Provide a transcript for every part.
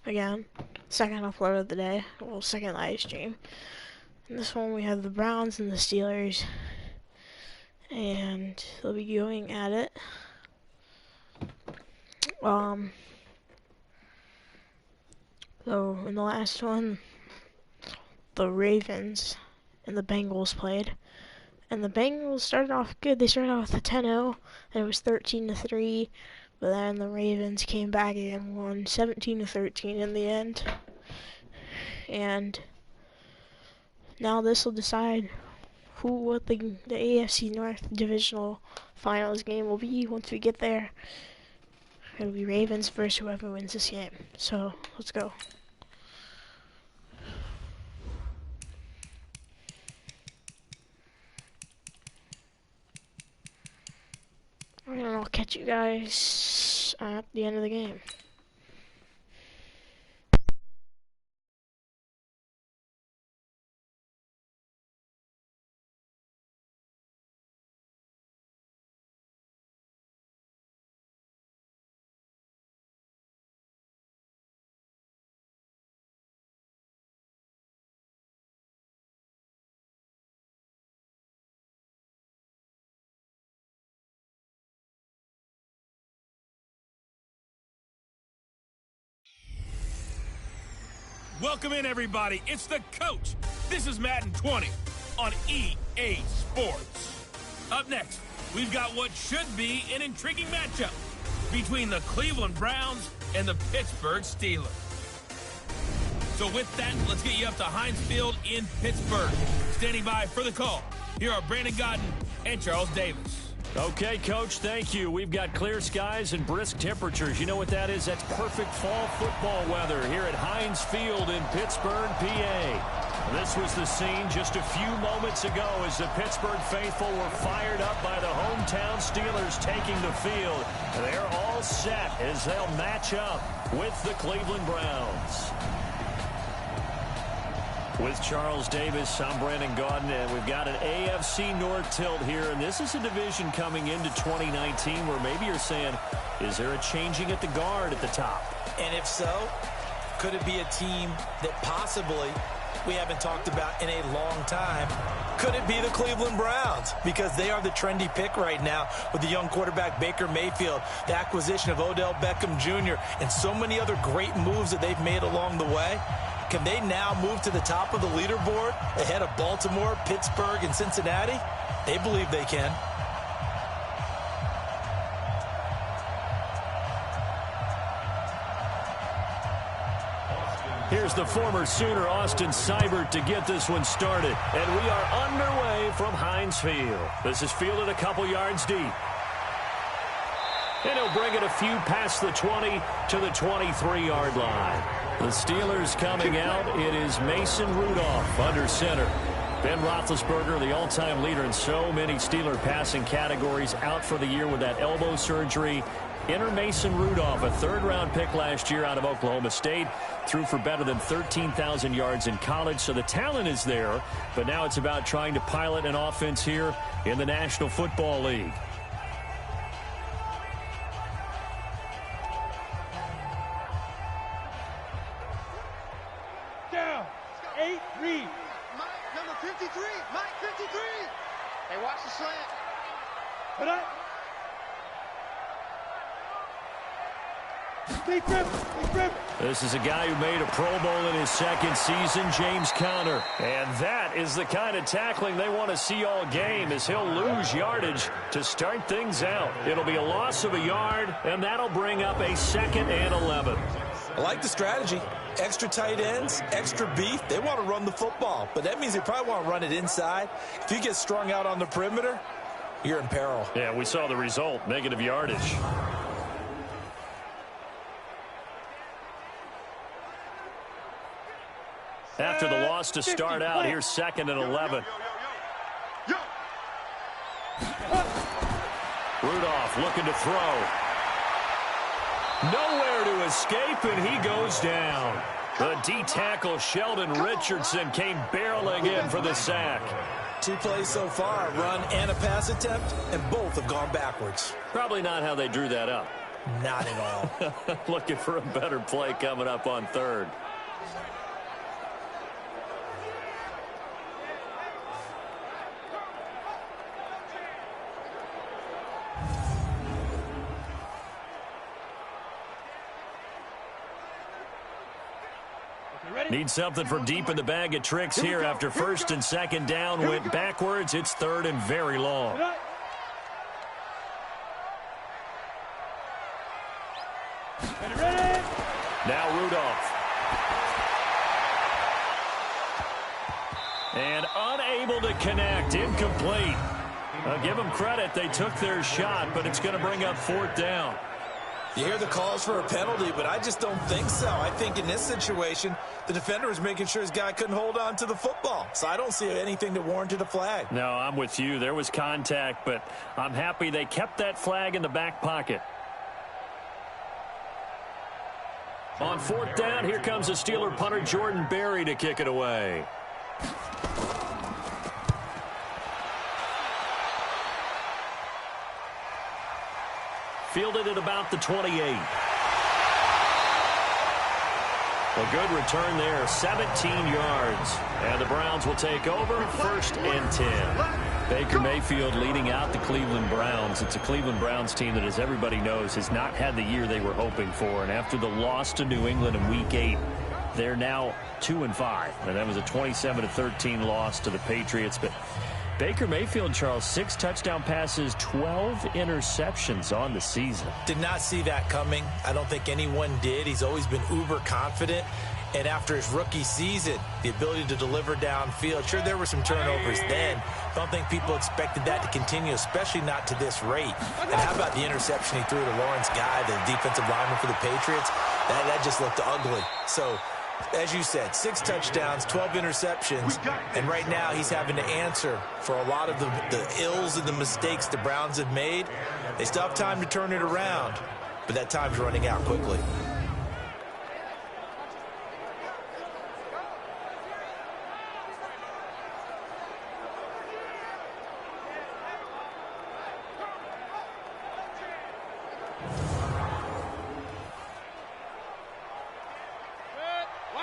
again. Second upload of the day. Well, second live stream. In this one we have the Browns and the Steelers. And they'll be going at it. So in the last one, the Ravens and the Bengals played. And the Bengals started off good. They started off with a 10-0, and it was 13-3. But then the Ravens came back and won 17-13 in the end. And now this will decide what the AFC North Divisional Finals game will be once we get there. It'll be Ravens versus whoever wins this game. So, let's go. And I'll catch you guys at the end of the game. Welcome in, everybody. It's the coach. This is Madden 20 on EA Sports. Up next, we've got what should be an intriguing matchup between the Cleveland Browns and the Pittsburgh Steelers. So with that, let's get you up to Heinz Field in Pittsburgh. Standing by for the call, here are Brandon Godden and Charles Davis. Okay, Coach, thank you. We've got clear skies and brisk temperatures. You know what that is? That's perfect fall football weather here at Heinz Field in Pittsburgh, PA. This was the scene just a few moments ago as the Pittsburgh faithful were fired up by the hometown Steelers taking the field. They're all set as they'll match up with the Cleveland Browns. With Charles Davis, I'm Brandon Gaudin, and we've got an AFC North tilt here, and this is a division coming into 2019 where maybe you're saying, is there a changing at the guard at the top? And if so, could it be a team that possibly we haven't talked about in a long time? Could it be the Cleveland Browns? Because they are the trendy pick right now with the young quarterback Baker Mayfield, the acquisition of Odell Beckham Jr., and so many other great moves that they've made along the way. Can they now move to the top of the leaderboard ahead of Baltimore, Pittsburgh, and Cincinnati? They believe they can. Here's the former Sooner, Austin Seibert, to get this one started. And we are underway from Heinz Field. This is fielded a couple yards deep. And he'll bring it a few past the 20 to the 23-yard line. The Steelers coming out. It is Mason Rudolph under center. Ben Roethlisberger, the all-time leader in so many Steeler passing categories, out for the year with that elbow surgery. Enter Mason Rudolph, a third-round pick last year out of Oklahoma State. Threw for better than 13,000 yards in college, so the talent is there. But now it's about trying to pilot an offense here in the National Football League. Down. 8, read. Mike, number 53. Mike, 53. Hey, watch the slant. Put up. This is a guy who made a Pro Bowl in his second season, James Conner. And that is the kind of tackling they want to see all game, as he'll lose yardage to start things out. It'll be a loss of a yard, and that'll bring up a 2nd and 11. I like the strategy. Extra tight ends, extra beef. They want to run the football, but that means they probably want to run it inside. If you get strung out on the perimeter, you're in peril. Yeah, we saw the result, negative yardage. After the loss to start out, here's 2nd and 11. Rudolph looking to throw. Nowhere to escape, and he goes down. The D-tackle Sheldon Richardson came barreling in for the sack. 2 plays so far, a run and a pass attempt, and both have gone backwards. Probably not how they drew that up. Not at all. Looking for a better play coming up on third. Need something from deep in the bag of tricks here after first and second down went backwards. It's third and very long. Now Rudolph. And unable to connect. Incomplete. I'll give them credit. They took their shot, but it's going to bring up fourth down. You hear the calls for a penalty, but I just don't think so. I think in this situation, the defender was making sure his guy couldn't hold on to the football. So I don't see anything that warranted a flag. No, I'm with you. There was contact, but I'm happy they kept that flag in the back pocket. On fourth down, here comes the Steeler punter Jordan Berry to kick it away. Fielded at about the 28. A good return there, 17 yards. And the Browns will take over, first and 10. Baker Mayfield leading out the Cleveland Browns. It's a Cleveland Browns team that, as everybody knows, has not had the year they were hoping for. And after the loss to New England in Week 8, they're now 2-5. And that was a 27-13 loss to the Patriots. But Baker Mayfield, Charles, 6 touchdown passes, 12 interceptions on the season. Did not see that coming. I don't think anyone did. He's always been uber confident. And after his rookie season, the ability to deliver downfield. Sure, there were some turnovers then. Don't think people expected that to continue, especially not to this rate. And how about the interception he threw to Lawrence Guy, the defensive lineman for the Patriots? That just looked ugly. So, as you said, 6 touchdowns, 12 interceptions, and right now he's having to answer for a lot of the ills and the mistakes the Browns have made. They still have time to turn it around, but that time's running out quickly.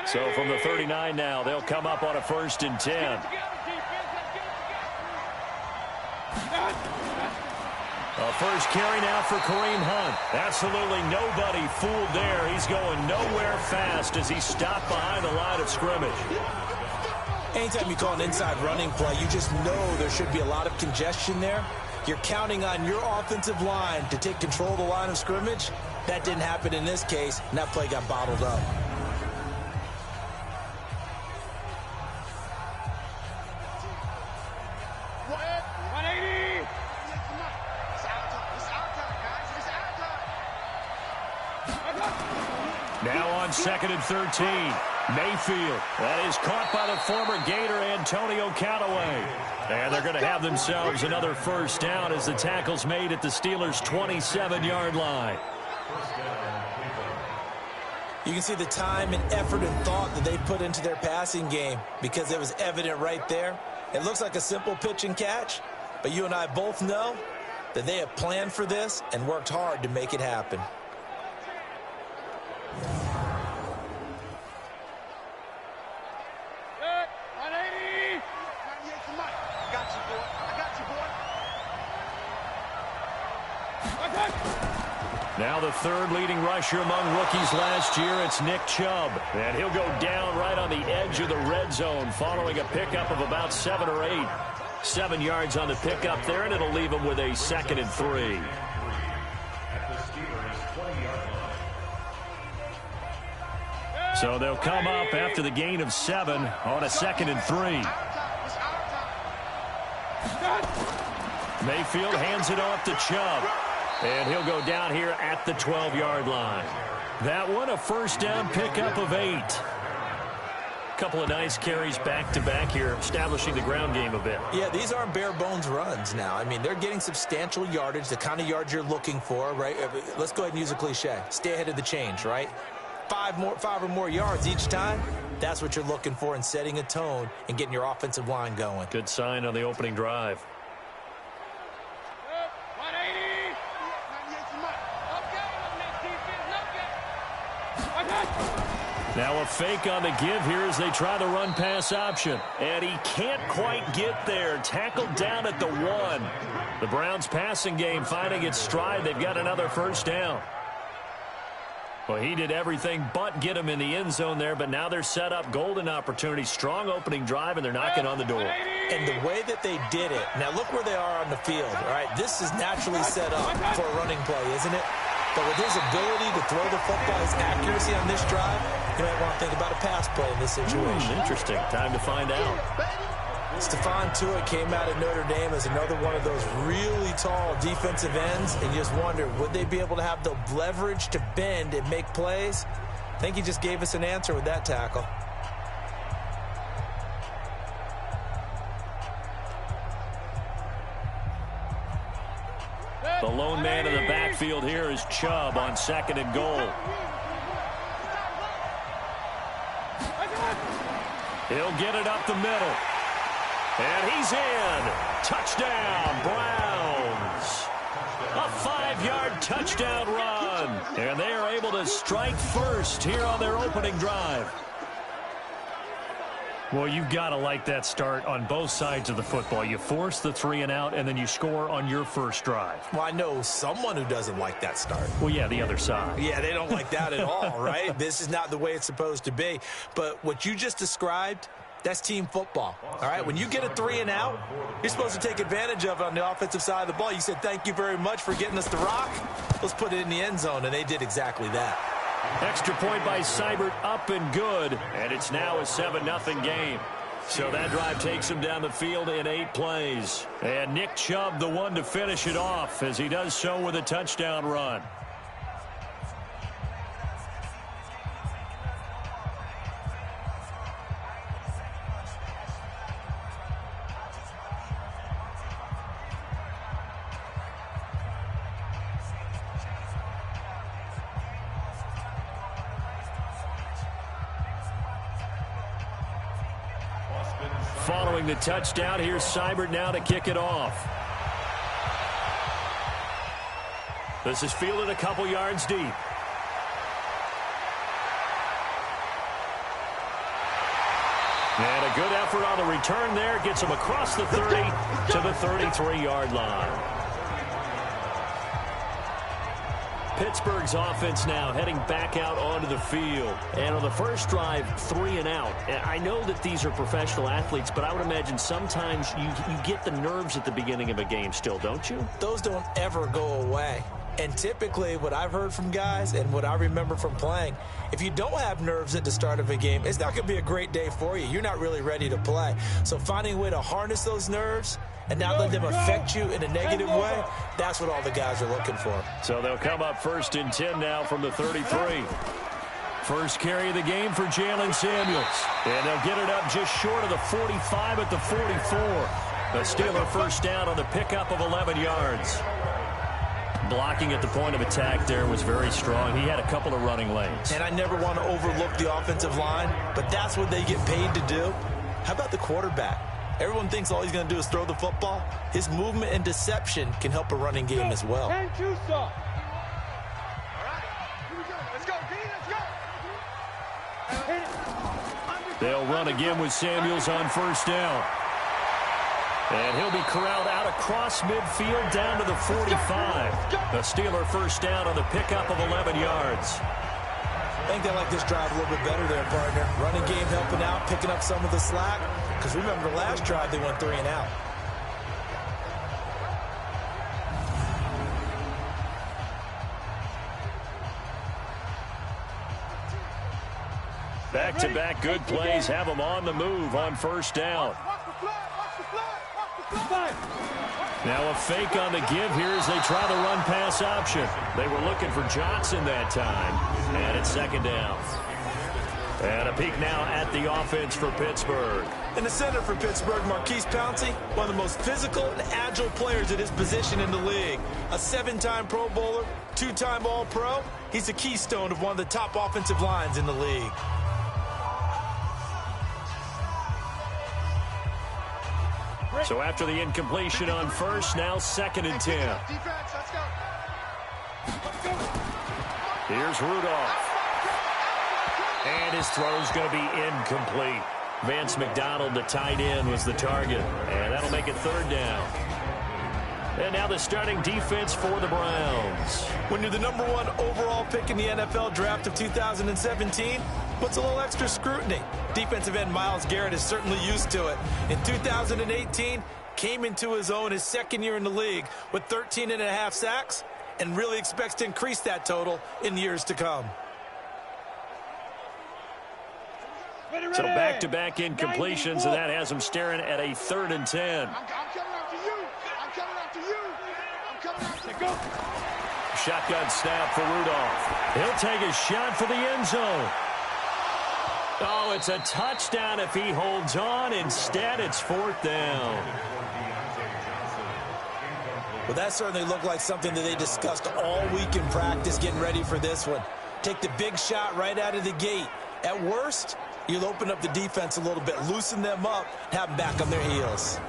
So from the 39 now, they'll come up on a first and 10. A first carry now for Kareem Hunt. Absolutely nobody fooled there. He's going nowhere fast as he stopped behind the line of scrimmage. Anytime you call an inside running play, you just know there should be a lot of congestion there. You're counting on your offensive line to take control of the line of scrimmage. That didn't happen in this case, and that play got bottled up. Now on second and 13, Mayfield. That is caught by the former Gator Antonio Callaway. And they're going to have themselves another first down as the tackle's made at the Steelers' 27-yard line. You can see the time and effort and thought that they put into their passing game because it was evident right there. It looks like a simple pitch and catch, but you and I both know that they have planned for this and worked hard to make it happen. Now the third leading rusher among rookies last year, it's Nick Chubb. And he'll go down right on the edge of the red zone following a pickup of about 7 or 8. 7 yards on the pickup there, and it'll leave him with a second and 3. So they'll come up after the gain of 7 on a second and 3. Mayfield hands it off to Chubb. And he'll go down here at the 12-yard line. That one, a first down pickup of 8. Couple of nice carries back-to-back here, establishing the ground game a bit. Yeah, these aren't bare-bones runs now. I mean, they're getting substantial yardage, the kind of yards you're looking for, right? Let's go ahead and use a cliche. Stay ahead of the change, right? 5 or more yards each time. That's what you're looking for in setting a tone and getting your offensive line going. Good sign on the opening drive. Now a fake on the give here as they try the run-pass option. And he can't quite get there. Tackled down at the 1. The Browns passing game finding its stride. They've got another first down. Well, he did everything but get him in the end zone there, but now they're set up. Golden opportunity, strong opening drive, and they're knocking on the door. And the way that they did it, now look where they are on the field. All right, this is naturally set up for a running play, isn't it? But with his ability to throw the football, his accuracy on this drive, you might want to think about a pass play in this situation. Interesting. Time to find out. Stephon Tuitt came out of Notre Dame as another one of those really tall defensive ends, and you just wonder, would they be able to have the leverage to bend and make plays? I think he just gave us an answer with that tackle. The lone man in the backfield here is Chubb on 2nd and goal. He'll get it up the middle. And he's in. Touchdown, Browns. A 5-yard touchdown run. And they are able to strike first here on their opening drive. Well, you've got to like that start on both sides of the football. You force the 3 and out, and then you score on your first drive. Well, I know someone who doesn't like that start. Well, yeah, the other side. Yeah, they don't like that at all, right? This is not the way it's supposed to be. But what you just described, that's team football, all right? When you get a 3 and out, you're supposed to take advantage of it on the offensive side of the ball. You said, thank you very much for getting us the rock. Let's put it in the end zone, and they did exactly that. Extra point by Seibert, up and good. And it's now a 7-0 game. So that drive takes him down the field in 8 plays. And Nick Chubb, the one to finish it off, as he does so with a touchdown run. Following the touchdown, here's Seibert now to kick it off. This is fielded a couple yards deep. And a good effort on the return there. Gets him across the 30 to the 33-yard line. Pittsburgh's offense now heading back out onto the field. And on the first drive, 3 and out. I know that these are professional athletes, but I would imagine sometimes you get the nerves at the beginning of a game still, don't you? Those don't ever go away. And typically what I've heard from guys and what I remember from playing, if you don't have nerves at the start of a game, it's not going to be a great day for you. You're not really ready to play. So finding a way to harness those nerves and not let them affect you in a negative way, that's what all the guys are looking for. So they'll come up 1st and 10 now from the 33. First carry of the game for Jalen Samuels. And they'll get it up just short of the 45 at the 44. The Steeler first down on the pickup of 11 yards. Blocking at the point of attack there was very strong. He had a couple of running lanes. And I never want to overlook the offensive line, but that's what they get paid to do. How about the quarterback? Everyone thinks all he's going to do is throw the football. His movement and deception can help a running game as well. They'll run again with Samuels on first down. And he'll be corralled out across midfield down to the 45. The Steeler first down on the pickup of 11 yards. I think they like this drive a little bit better there, partner. Running game helping out, picking up some of the slack. Because remember, the last drive they went 3 and out. Back-to-back good plays have them on the move on first down. Now a fake on the give here as they try the run-pass option. They were looking for Johnson that time. And it's 2nd down. And a peek now at the offense for Pittsburgh. In the center for Pittsburgh, Marquise Pouncey, one of the most physical and agile players at his position in the league. A 7-time Pro Bowler, 2-time All-Pro. He's the keystone of one of the top offensive lines in the league. So after the incompletion on first, now 2nd and 10. Here's Rudolph. And his throw's going to be incomplete. Vance McDonald, the tight end, was the target. And that'll make it third down. And now the starting defense for the Browns. When you're the #1 overall pick in the NFL draft of 2017, puts a little extra scrutiny. Defensive end Myles Garrett is certainly used to it. In 2018, came into his own his second year in the league with 13.5 sacks and really expects to increase that total in years to come. So back-to-back incompletions, and that has him staring at a 3rd and 10. I'm coming after you. I'm coming after you. I'm coming after you. Go. Shotgun snap for Rudolph. He'll take a shot for the end zone. Oh, it's a touchdown if he holds on. Instead, it's 4th down. Well, that certainly looked like something that they discussed all week in practice getting ready for this one. Take the big shot right out of the gate. At worst, you'll open up the defense a little bit, loosen them up, have them back on their heels.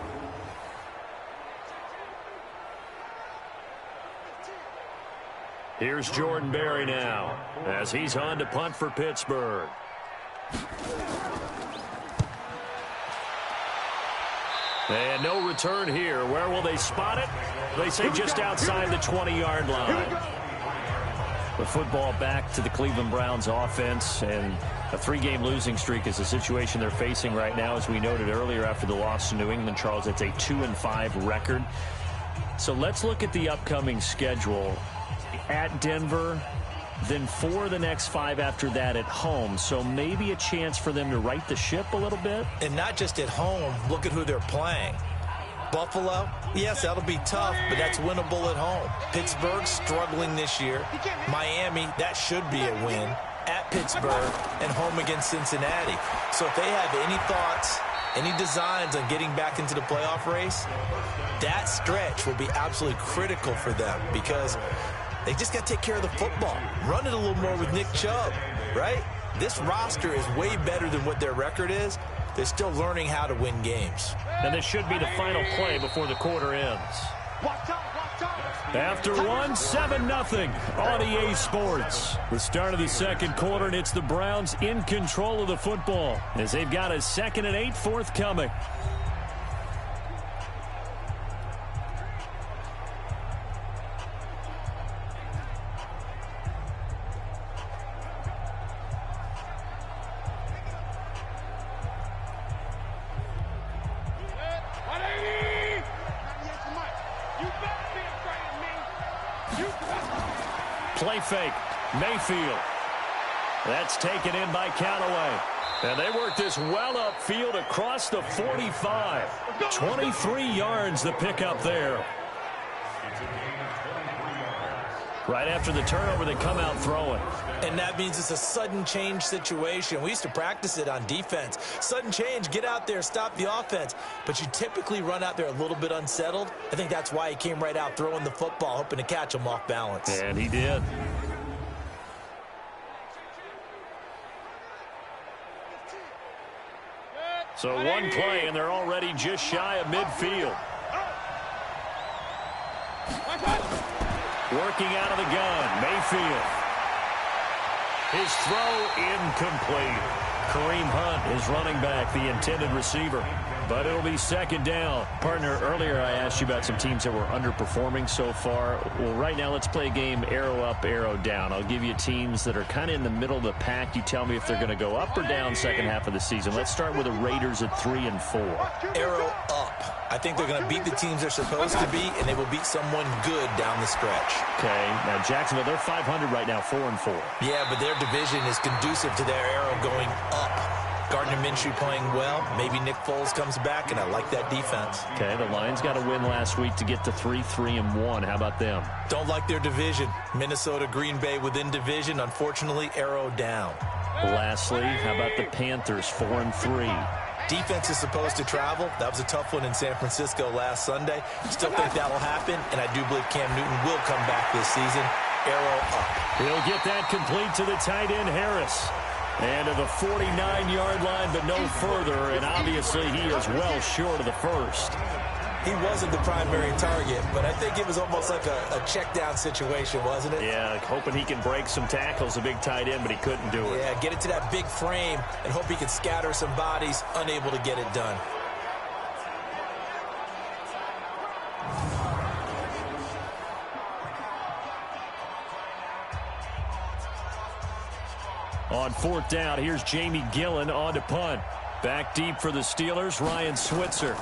Here's Jordan Berry now as he's on to punt for Pittsburgh. And no return here. Where will they spot it? They say just outside the 20-yard line. The football back to the Cleveland Browns offense, and a 3-game losing streak is the situation they're facing right now. As we noted earlier after the loss to New England, Charles, it's a 2-5 record. So let's look at the upcoming schedule. At Denver, then 4 the next 5 after that at home. So maybe a chance for them to right the ship a little bit. And not just at home, look at who they're playing. Buffalo, yes, that'll be tough, but that's winnable at home. Pittsburgh, struggling this year. Miami, that should be a win. At Pittsburgh and home against Cincinnati. So if they have any thoughts, any designs on getting back into the playoff race, that stretch will be absolutely critical for them because they just got to take care of the football. Run it a little more with Nick Chubb, right? This roster is way better than what their record is. They're still learning how to win games. And this should be the final play before the quarter ends. After 7-0 on EA Sports. The start of the second quarter, and it's the Browns in control of the football as they've got a 2nd and 8 forthcoming. Play fake. Mayfield. That's taken in by Callaway. And they work this well upfield across the 45. 23 yards the pickup there. Right after the turnover, they come out throwing. And that means it's a sudden change situation. We used to practice it on defense. Sudden change, get out there, stop the offense. But you typically run out there a little bit unsettled. I think that's why he came right out throwing the football, hoping to catch him off balance. And he did. So one play, and they're already just shy of midfield. Working out of the gun, Mayfield. His throw incomplete. Kareem Hunt is running back, the intended receiver. But it'll be 2nd down. Partner, earlier I asked you about some teams that were underperforming so far. Well, right now let's play a game arrow up, arrow down. I'll give you teams that are kind of in the middle of the pack. You tell me if they're going to go up or down second half of the season. Let's start with the Raiders at 3 and 4. Arrow up. I think they're going to beat the teams they're supposed to beat, and they will beat someone good down the stretch. Okay, now Jacksonville, they're 500 right now, 4 and 4. Yeah, but their division is conducive to their arrow going up. Gardner Minshew playing well. Maybe Nick Foles comes back, and I like that defense. Okay, the Lions got a win last week to get to 3-3-1. How about them? Don't like their division. Minnesota, Green Bay within division. Unfortunately, arrow down. Lastly, how about the Panthers, 4 and 3? Defense is supposed to travel. That was a tough one in San Francisco last Sunday. Still think that will happen, and I do believe Cam Newton will come back this season. Arrow up. He'll get that complete to the tight end, Harris. And to the 49-yard line, but no further, and obviously he is well short of the first. He wasn't the primary target, but I think it was almost like a check down situation, wasn't it? Yeah, hoping he can break some tackles, a big tight end, but he couldn't do it. Yeah, get it to that big frame and hope he can scatter some bodies, unable to get it done. On 4th down, here's Jamie Gillen on to punt. Back deep for the Steelers, Ryan Switzer.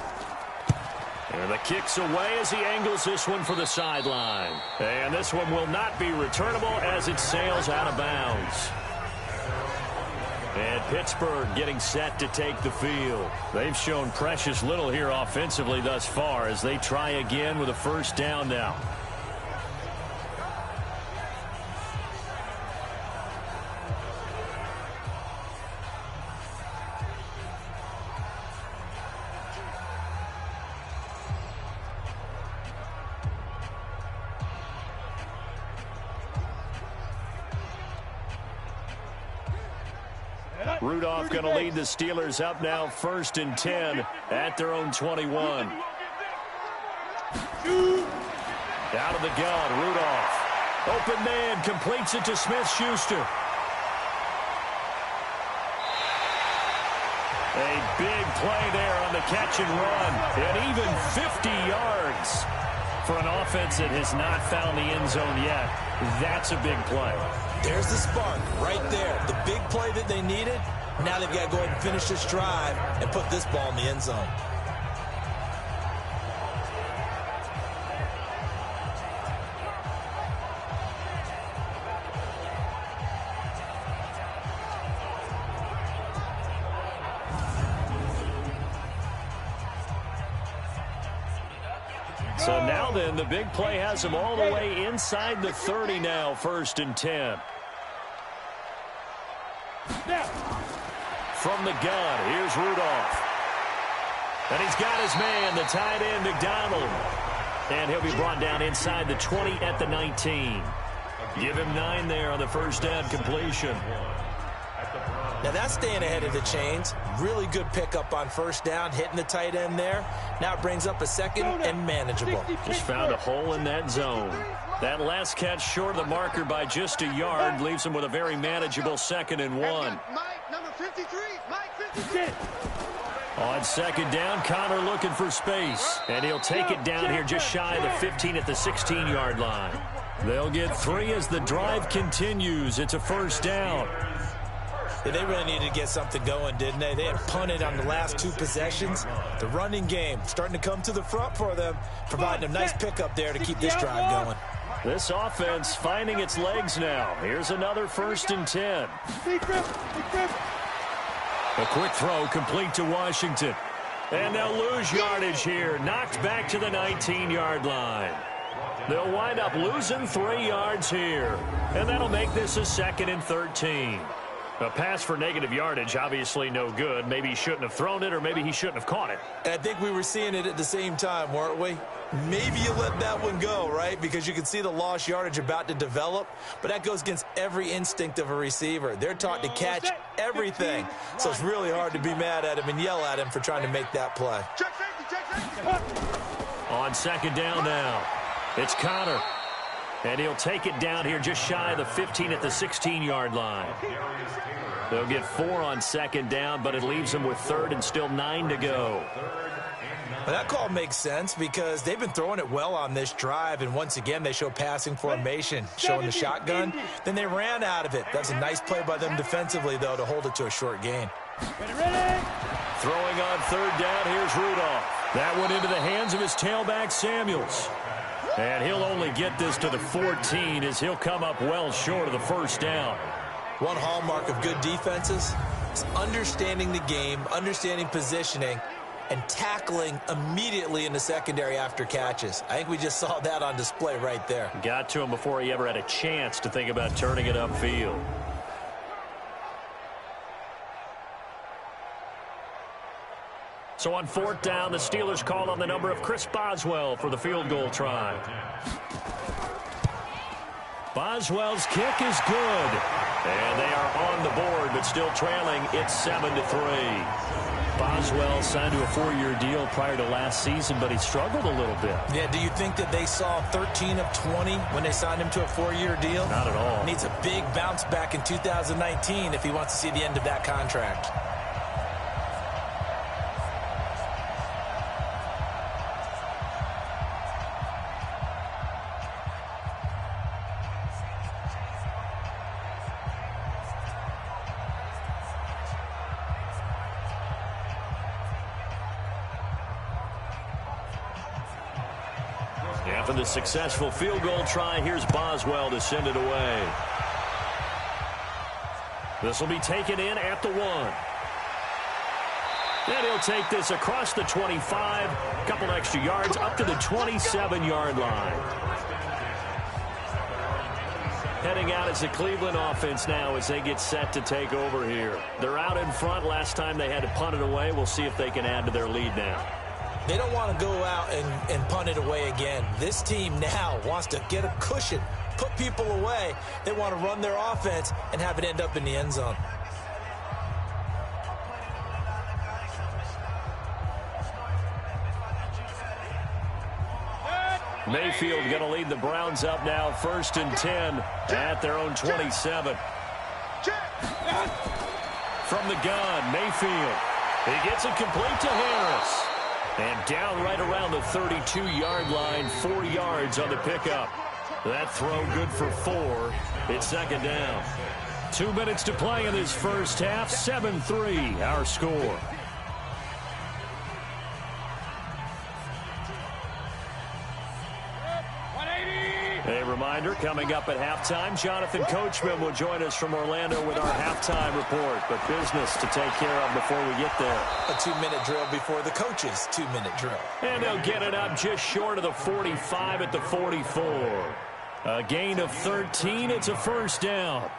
And the kick's away as he angles this one for the sideline. And this one will not be returnable as it sails out of bounds. And Pittsburgh getting set to take the field. They've shown precious little here offensively thus far as they try again with a 1st down now. Rudolph going to lead the Steelers up now 1st and 10 at their own 21. Out of the gun, Rudolph. Open man, completes it to Smith-Schuster. A big play there on the catch and run. And even 50 yards for an offense that has not found the end zone yet. That's a big play. There's the spark right there. The big play that they needed. Now they've got to go ahead and finish this drive and put this ball in the end zone. So now then, the big play has them all the way inside the 30 now, 1st and 10. From the gun, here's Rudolph. And he's got his man, the tight end, McDonald. And he'll be brought down inside the 20 at the 19. Give him 9 there on the 1st down completion. Now that's staying ahead of the chains. Really good pickup on 1st down, hitting the tight end there. Now it brings up a 2nd and manageable. Just found a hole in that zone. That last catch short of the marker by just a yard leaves him with a very manageable 2nd and 1. Mike, number 53. Mike, 53. On 2nd down, Connor looking for space. And he'll take it down here just shy of the 15 at the 16-yard line. They'll get 3 as the drive continues. It's a 1st down. Yeah, they really needed to get something going, didn't they? They had punted on the last 2 possessions. The running game starting to come to the front for them, providing a nice pickup there to keep this drive going. This offense finding its legs now. Here's another 1st and 10. A quick throw complete to Washington. And they'll lose yardage here. Knocked back to the 19-yard line. They'll wind up losing 3 yards here. And that'll make this a 2nd and 13. A pass for negative yardage, obviously no good. Maybe he shouldn't have thrown it, or maybe he shouldn't have caught it. And I think we were seeing it at the same time, weren't we? Maybe you let that one go, right? Because you can see the lost yardage about to develop. But that goes against every instinct of a receiver. They're taught to catch everything. So it's really hard to be mad at him and yell at him for trying to make that play. On 2nd down now, it's Connor. And he'll take it down here just shy of the 15 at the 16-yard line. They'll get 4 on 2nd down, but it leaves them with 3rd and still 9 to go. Well, that call makes sense because they've been throwing it well on this drive, and once again they show passing formation, showing the shotgun. Then they ran out of it. That's a nice play by them defensively, though, to hold it to a short gain. Throwing on 3rd down, here's Rudolph. That one into the hands of his tailback, Samuels. And he'll only get this to the 14 as he'll come up well short of the 1st down. One hallmark of good defenses is understanding the game, understanding positioning, and tackling immediately in the secondary after catches. I think we just saw that on display right there. Got to him before he ever had a chance to think about turning it upfield. So on 4th down, the Steelers call on the number of Chris Boswell for the field goal try. Boswell's kick is good. And they are on the board, but still trailing. It's 7-3. Boswell signed to a 4-year deal prior to last season, but he struggled a little bit. Yeah, do you think that they saw 13 of 20 when they signed him to a 4-year deal? Not at all. Needs a big bounce back in 2019 if he wants to see the end of that contract. After the successful field goal try, here's Boswell to send it away. This will be taken in at the 1. And he'll take this across the 25, a couple extra yards up to the 27-yard line. Heading out is the Cleveland offense now as they get set to take over here. They're out in front. Last time they had to punt it away. We'll see if they can add to their lead now. They don't want to go out and punt it away again. This team now wants to get a cushion, put people away. They want to run their offense and have it end up in the end zone. Mayfield going to lead the Browns up now, 1st and 10 at their own 27. From the gun, Mayfield. He gets it complete to Harris. And down right around the 32-yard line, 4 yards on the pickup. That throw good for 4. It's 2nd down. 2 minutes to play in this first half. 7-3 our score. A reminder, coming up at halftime, Jonathan Coachman will join us from Orlando with our halftime report. But business to take care of before we get there. A 2-minute drill before the coach's 2-minute drill. And they'll get it up just short of the 45 at the 44. A gain of 13. It's a 1st down.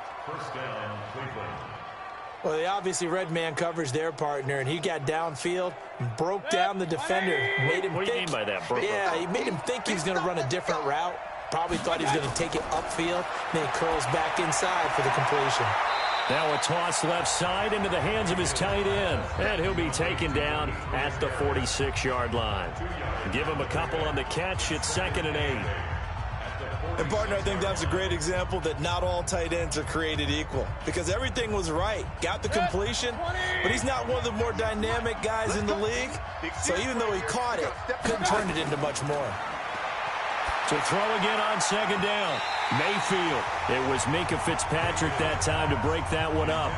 Well, they obviously red man coverage their partner, and he got downfield and broke down the defender. Made him what do you mean by that, bro? Yeah, he made him think he was going to run a different route. Probably thought he was going to take it upfield. Then he curls back inside for the completion. Now a toss left side into the hands of his tight end. And he'll be taken down at the 46-yard line. Give him a couple on the catch. It's 2nd and 8. And, partner, I think that's a great example that not all tight ends are created equal. Because everything was right. Got the completion, but he's not one of the more dynamic guys in the league. So even though he caught it, couldn't turn it into much more. To throw again on 2nd down. Mayfield. It was Minka Fitzpatrick that time to break that one up.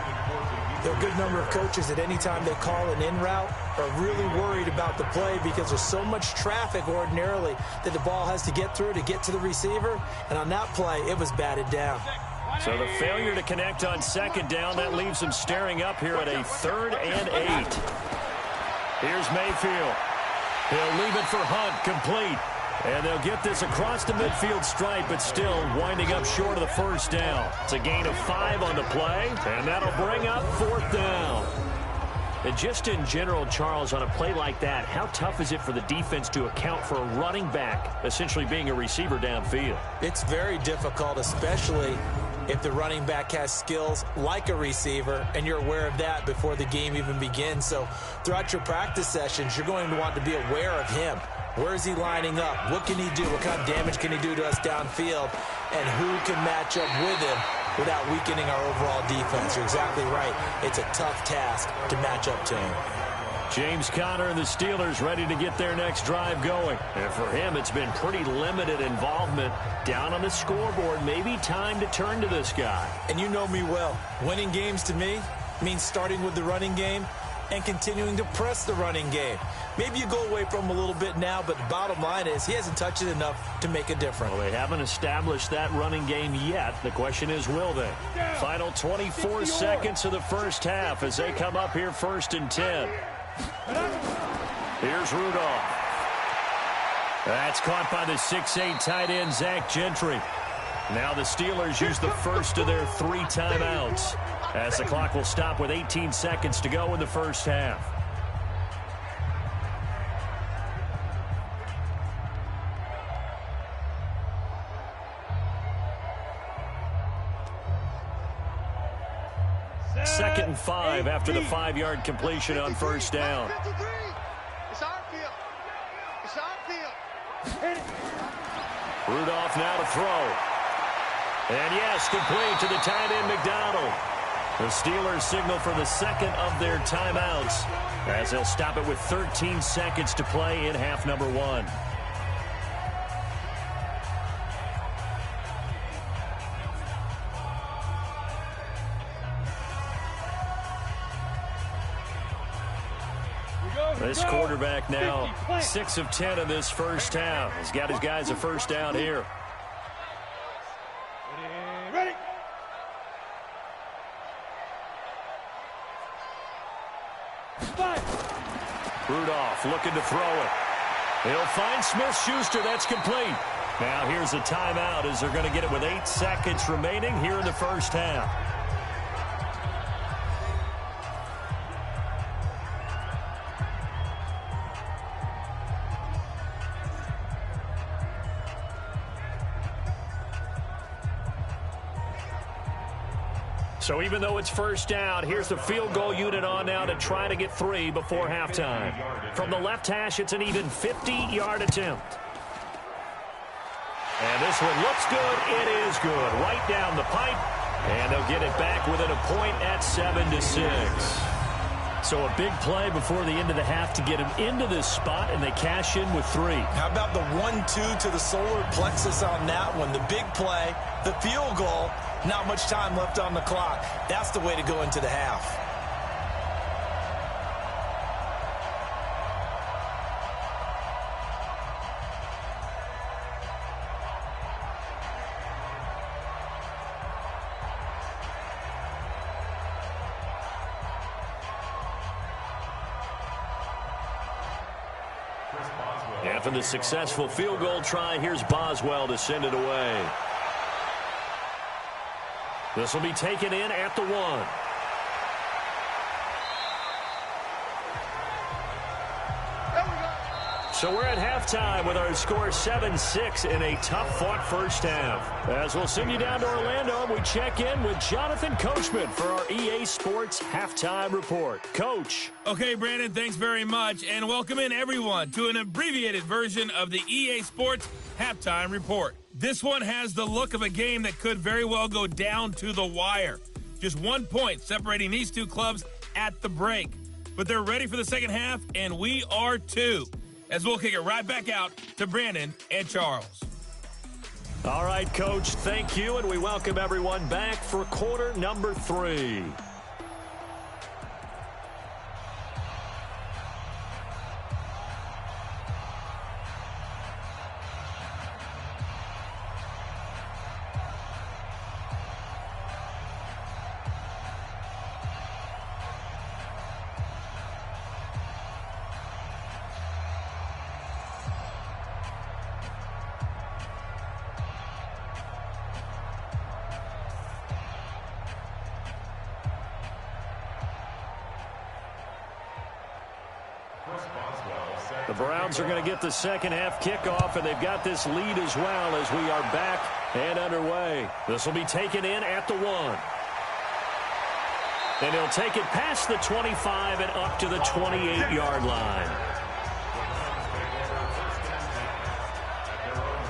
There are a good number of coaches at any time they call an in route are really worried about the play because there's so much traffic ordinarily that the ball has to get through to get to the receiver. And on that play, it was batted down. So the failure to connect on 2nd down, that leaves them staring up here at a 3rd and 8. Here's Mayfield. He'll leave it for Hunt, complete. And they'll get this across the midfield stripe, but still winding up short of the 1st down. It's a gain of 5 on the play, and that'll bring up 4th down. And just in general, Charles, on a play like that, how tough is it for the defense to account for a running back essentially being a receiver downfield? It's very difficult, especially if the running back has skills like a receiver, and you're aware of that before the game even begins. So throughout your practice sessions, you're going to want to be aware of him. Where is he lining up? What can he do? What kind of damage can he do to us downfield? And who can match up with him without weakening our overall defense? You're exactly right. It's a tough task to match up to him. James Conner and the Steelers ready to get their next drive going. And for him, it's been pretty limited involvement down on the scoreboard. Maybe time to turn to this guy. And you know me well. Winning games to me means starting with the running game and continuing to press the running game. Maybe you go away from him a little bit now, but the bottom line is he hasn't touched it enough to make a difference. Well, they haven't established that running game yet. The question is, will they? Final 24 seconds of the first half as they come up here 1st and 10. Here's Rudolph. That's caught by the 6'8 tight end, Zach Gentry. Now the Steelers use the first of their 3 timeouts as the clock will stop with 18 seconds to go in the first half. 5 after the 5-yard completion on first down. It's our field. It's our field. Rudolph now to throw. And yes, complete to the tight end McDonald. The Steelers signal for the second of their timeouts as they'll stop it with 13 seconds to play in half number 1. This quarterback now 6 of 10 in this first half. He's got his guys a first down here. Ready. Rudolph looking to throw it. He'll find Smith-Schuster. That's complete. Now here's a timeout as they're going to get it with 8 seconds remaining here in the first half. So even though it's first down, here's the field goal unit on now to try to get 3 before halftime. From the left hash, it's an even 50-yard attempt. And this one looks good. It is good. Right down the pipe. And they'll get it back within a point at 7-6. So a big play before the end of the half to get them into this spot, and they cash in with 3. How about the 1-2 to the solar plexus on that one? The big play, the field goal, not much time left on the clock. That's the way to go into the half. After the successful field goal try, here's Boswell to send it away. This will be taken in at the 1. So we're at halftime with our score 7-6 in a tough-fought first half. As we'll send you down to Orlando, we check in with Jonathan Coachman for our EA Sports Halftime Report. Coach. Okay, Brandon, thanks very much, and welcome in everyone to an abbreviated version of the EA Sports Halftime Report. This one has the look of a game that could very well go down to the wire. Just 1 point separating these two clubs at the break. But they're ready for the second half, and we are too. As we'll kick it right back out to Brandon and Charles. All right, Coach, thank you, and we welcome everyone back for quarter number 3. The Browns are going to get the second half kickoff, and they've got this lead as well as we are back and underway. This will be taken in at the 1. And he'll take it past the 25 and up to the 28-yard line.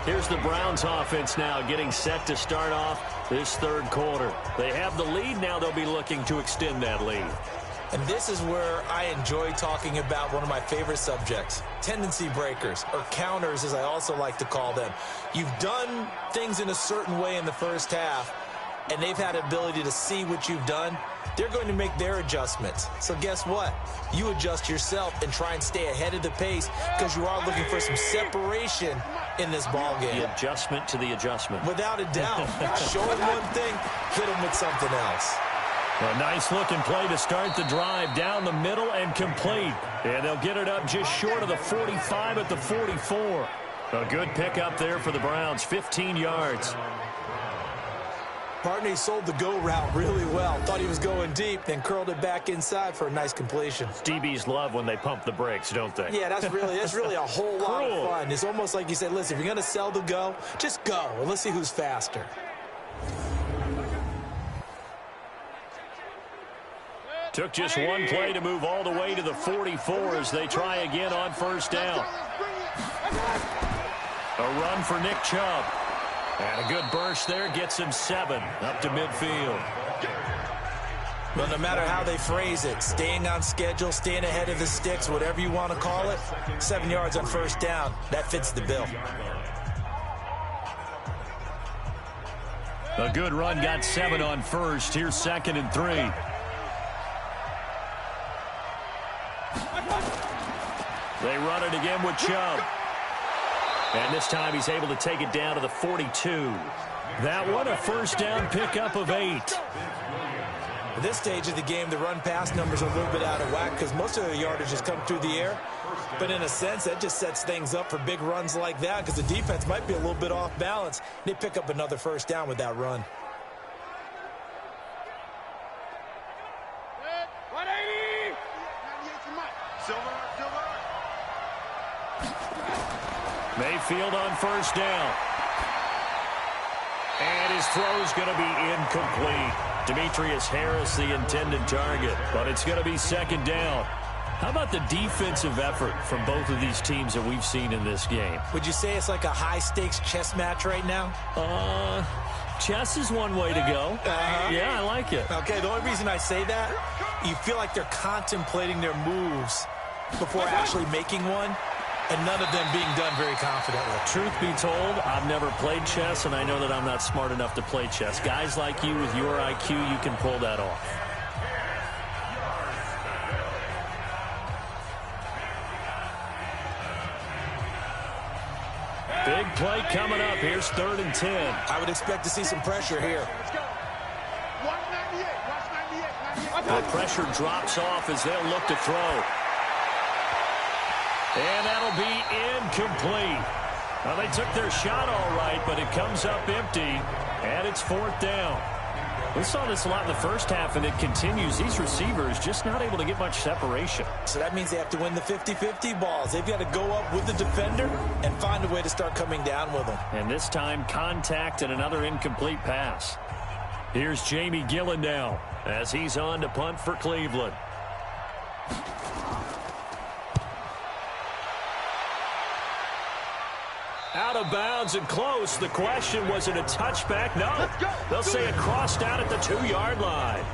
Here's the Browns offense now getting set to start off this third quarter. They have the lead. Now they'll be looking to extend that lead. And this is where I enjoy talking about one of my favorite subjects, tendency breakers, or counters as I also like to call them. You've done things in a certain way in the first half, and they've had ability to see what you've done. They're going to make their adjustments. So guess what? You adjust yourself and try and stay ahead of the pace because you are looking for some separation in this ball game. The adjustment to the adjustment. Without a doubt. Show them one thing, hit them with something else. A nice-looking play to start the drive down the middle and complete. And they'll get it up just short of the 45 at the 44. A good pickup there for the Browns, 15 yards. Partney sold the go route really well. Thought he was going deep, then curled it back inside for a nice completion. DBs love when they pump the brakes, don't they? Yeah, that's really a whole lot of fun. It's almost like you said, listen, if you're going to sell the go, just go, and let's see who's faster. Took just one play to move all the way to the 44 as they try again on first down. A run for Nick Chubb. And a good burst there gets him 7 up to midfield. Well, no matter how they phrase it, staying on schedule, staying ahead of the sticks, whatever you want to call it, 7 yards on first down, that fits the bill. A good run got 7 on first. Here's 2nd and 3. They run it again with Chubb. And this time he's able to take it down to the 42. That one a first down pickup of 8. At this stage of the game, the run-pass numbers are a little bit out of whack because most of the yardage has come through the air. But in a sense, that just sets things up for big runs like that because the defense might be a little bit off balance. They pick up another first down with that run. Mayfield on first down. And his throw's going to be incomplete. Demetrius Harris, the intended target, but it's going to be 2nd down. How about the defensive effort from both of these teams that we've seen in this game? Would you say it's like a high-stakes chess match right now? Chess is one way to go. Yeah, I like it. Okay, the only reason I say that, you feel like they're contemplating their moves before actually making one, and none of them being done very confidently. Truth be told, I've never played chess, and I know that I'm not smart enough to play chess. Guys like you with your IQ, you can pull that off. Big play coming up. Here's 3rd and 10. I would expect to see some pressure here. The pressure drops off as they'll look to throw. And that'll be incomplete. Well, they took their shot all right, but it comes up empty, and it's 4th down. We saw this a lot in the first half, and it continues. These receivers just not able to get much separation. So that means they have to win the 50-50 balls. They've got to go up with the defender and find a way to start coming down with them. And this time, contact and another incomplete pass. Here's Jamie Gillen now as he's on to punt for Cleveland. Out of bounds and close. The question, was it a touchback? No. They'll say it crossed out at the 2-yard line.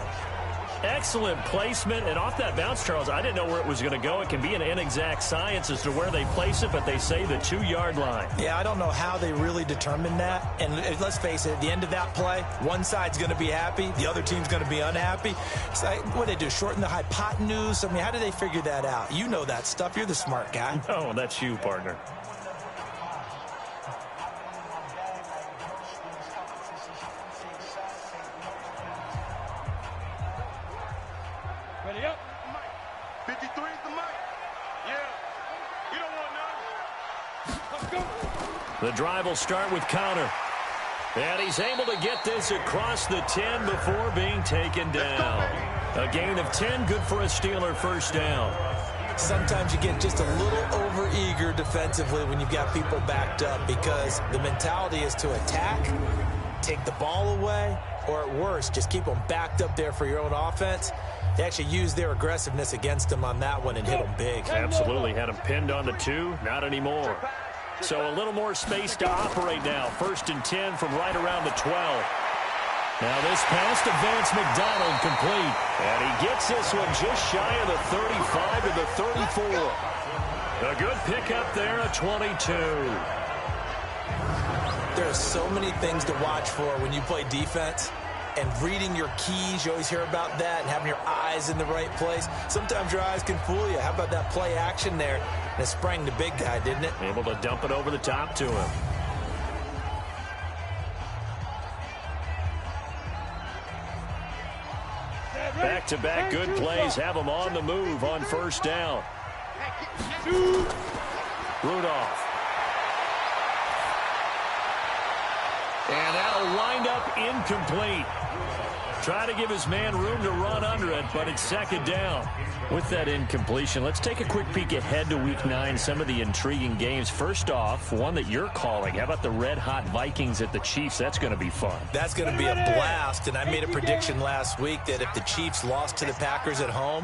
Excellent placement. And off that bounce, Charles, I didn't know where it was going to go. It can be an inexact science as to where they place it, but they say the 2-yard line. Yeah, I don't know how they really determined that. And let's face it, at the end of that play, one side's going to be happy, the other team's going to be unhappy. It's like, what do they do, shorten the hypotenuse? I mean, how do they figure that out? You know that stuff. You're the smart guy. Oh, that's you, partner. Ready up. 53 is the mic. Yeah. You don't want none. Let's go. The drive will start with Connor. And he's able to get this across the 10 before being taken down. A gain of 10, good for a Steeler first down. Sometimes you get just a little over-eager defensively when you've got people backed up because the mentality is to attack, take the ball away, or at worst, just keep them backed up there for your own offense. They actually used their aggressiveness against them on that one and hit them big. Absolutely. Had them pinned on the 2. Not anymore. So a little more space to operate now. 1st and 10 from right around the 12. Now this pass to Vance McDonald complete. And he gets this one just shy of the 35 to the 34. A good pickup there, a 22. There are so many things to watch for when you play defense. And reading your keys, you always hear about that, and having your eyes in the right place. Sometimes your eyes can fool you. How about that play action there? And it sprang the big guy, didn't it? Able to dump it over the top to him. Back-to-back good plays have them on the move on first down. Rudolph. And that'll wind up incomplete. Try to give his man room to run under it, but it's second down. With that incompletion, let's take a quick peek ahead to Week 9, some of the intriguing games. First off, one that you're calling. How about the red-hot Vikings at the Chiefs? That's going to be fun. That's going to be a blast, and I made a prediction last week that if the Chiefs lost to the Packers at home,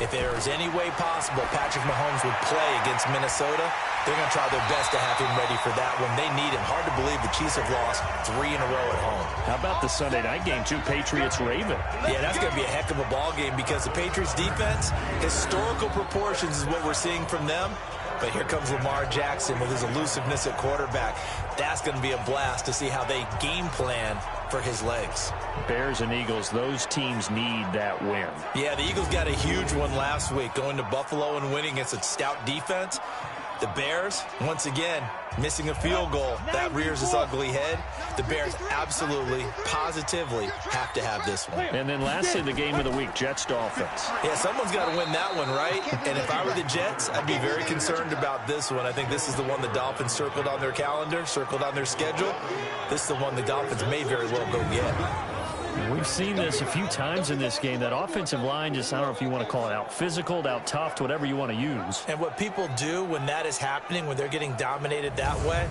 if there was any way possible Patrick Mahomes would play against Minnesota, they're going to try their best to have him ready for that when they need him. Hard to believe the Chiefs have lost 3 in a row at home. How about the Sunday night game, too? Patriots-Ravens. Yeah, that's going to be a heck of a ball game because the Patriots defense, historical proportions is what we're seeing from them. But here comes Lamar Jackson with his elusiveness at quarterback. That's going to be a blast to see how they game plan for his legs. Bears and Eagles, those teams need that win. Yeah, the Eagles got a huge one last week, going to Buffalo and winning against a stout defense. The Bears, once again, missing a field goal. That rears its ugly head. The Bears absolutely, positively have to have this one. And then lastly, the game of the week, Jets-Dolphins. Yeah, someone's got to win that one, right? And if I were the Jets, I'd be very concerned about this one. I think this is the one the Dolphins circled on their calendar, circled on their schedule. This is the one the Dolphins may very well go get. We've seen this a few times in this game. That offensive line just, I don't know if you want to call it out physical, out tough, whatever you want to use. And what people do when that is happening, when they're getting dominated that way,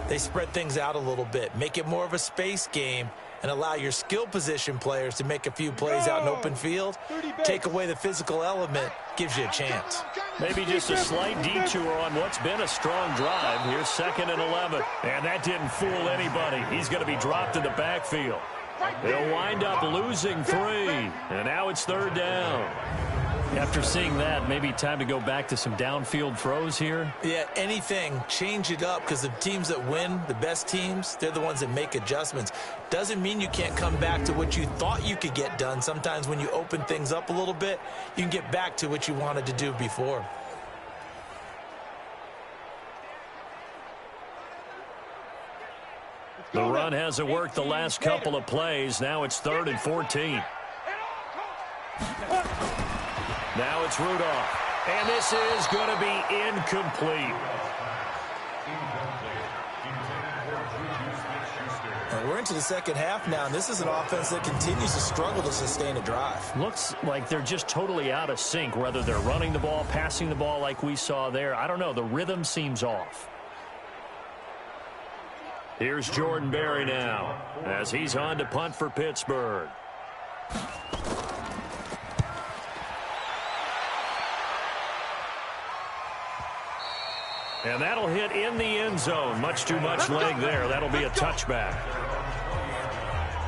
they spread things out a little bit, make it more of a space game, and allow your skill position players to make a few plays out in open field. Take away the physical element, gives you a chance. Maybe just a slight detour on what's been a strong drive. Here's 2nd and 11. And that didn't fool anybody. He's going to be dropped in the backfield. They'll wind up losing 3. And now it's 3rd down. After seeing that, maybe time to go back to some downfield throws here. Yeah, anything. Change it up because the teams that win, the best teams, they're the ones that make adjustments. Doesn't mean you can't come back to what you thought you could get done. Sometimes when you open things up a little bit, you can get back to what you wanted to do before. The run hasn't worked the last couple of plays. Now it's 3rd and 14. Now it's Rudolph. And this is going to be incomplete. And we're into the second half now, and this is an offense that continues to struggle to sustain a drive. Looks like they're just totally out of sync, whether they're running the ball, passing the ball like we saw there. I don't know. The rhythm seems off. Here's Jordan Berry now as he's on to punt for Pittsburgh. And that'll hit in the end zone. Much too much leg there. That'll be a touchback.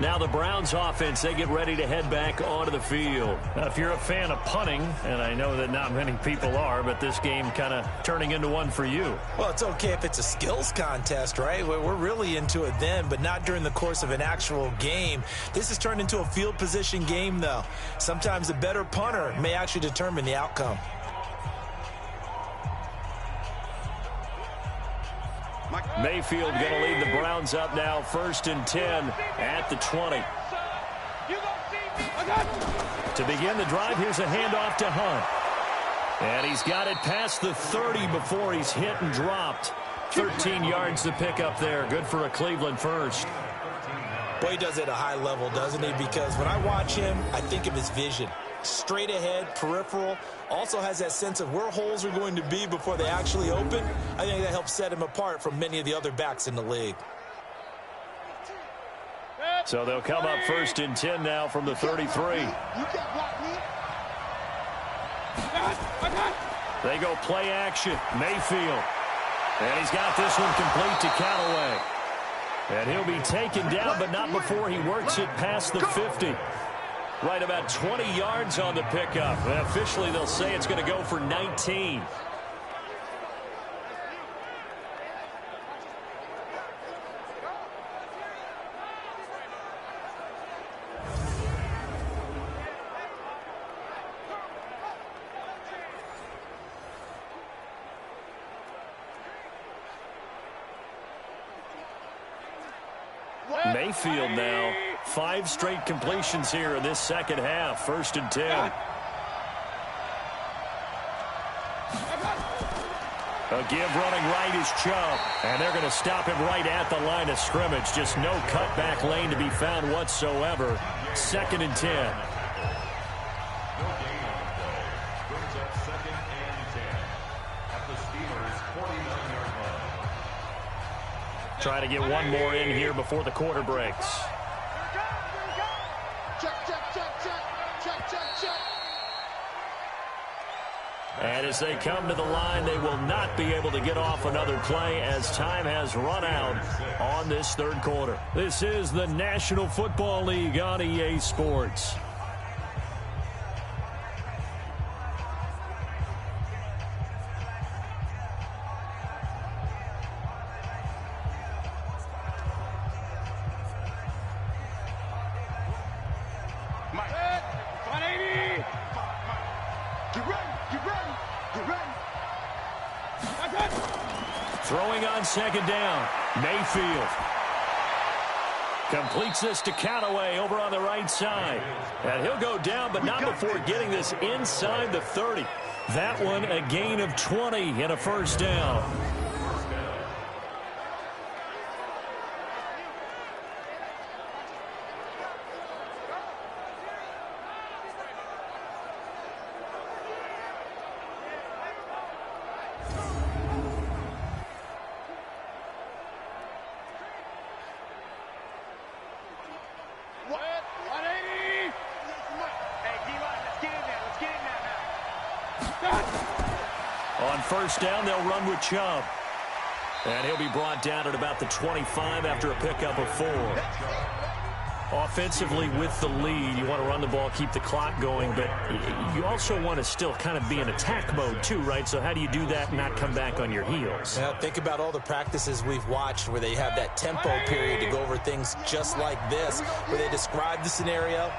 Now the Browns offense, they get ready to head back onto the field. Now, if you're a fan of punting, and I know that not many people are, but this game kind of turning into one for you. Well, it's okay if it's a skills contest, right? We're really into it then, but not during the course of an actual game. This has turned into a field position game, though. Sometimes the better punter may actually determine the outcome. Mayfield going to lead the Browns up now, 1st and 10 at the 20. To begin the drive, here's a handoff to Hunt. And he's got it past the 30 before he's hit and dropped. 13 yards to pick up there. Good for a Cleveland first. Boy, he does it at a high level, doesn't he? Because when I watch him, I think of his vision. Straight ahead, peripheral, also has that sense of where holes are going to be before they actually open. I think that helps set him apart from many of the other backs in the league. So they'll come up 1st and 10 now from the 33. They go play action. Mayfield. And he's got this one complete to Callaway. And he'll be taken down, but not before he works it past the 50. Right about 20 yards on the pickup. And officially, they'll say it's going to go for 19. Mayfield now, 5 straight completions here in this second half. 1st and 10. A give running right is Chubb. And they're going to stop him right at the line of scrimmage. Just no cutback lane to be found whatsoever. 2nd and 10. Trying to get one more in here before the quarter breaks. And as they come to the line, they will not be able to get off another play as time has run out on this 3rd quarter. This is the National Football League on EA Sports. Throwing on 2nd down. Mayfield completes this to Callaway over on the right side. And he'll go down, but not before getting this inside the 30. That one a gain of 20 and a 1st down. On 1st down, they'll run with Chubb. And he'll be brought down at about the 25 after a pickup of 4. Offensively with the lead, you want to run the ball, keep the clock going, but you also want to still kind of be in attack mode too, right? So how do you do that and not come back on your heels? Yeah, think about all the practices we've watched where they have that tempo period to go over things just like this, where they describe the scenario,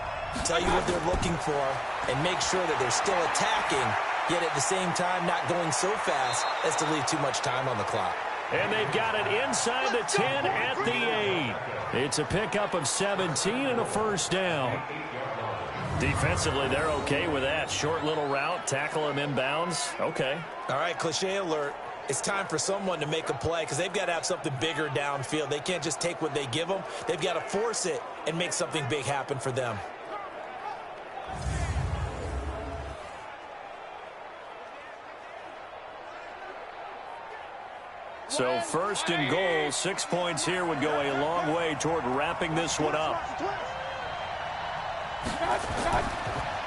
tell you what they're looking for, and make sure that they're still attacking, yet at the same time not going so fast as to leave too much time on the clock. And they've got it inside the 10 at the 8. It's a pickup of 17 and a 1st down. Defensively, they're okay with that. Short little route, tackle him inbounds. Okay. All right, cliche alert. It's time for someone to make a play because they've got to have something bigger downfield. They can't just take what they give them. They've got to force it and make something big happen for them. So 1st and goal, 6 points here would go a long way toward wrapping this one up.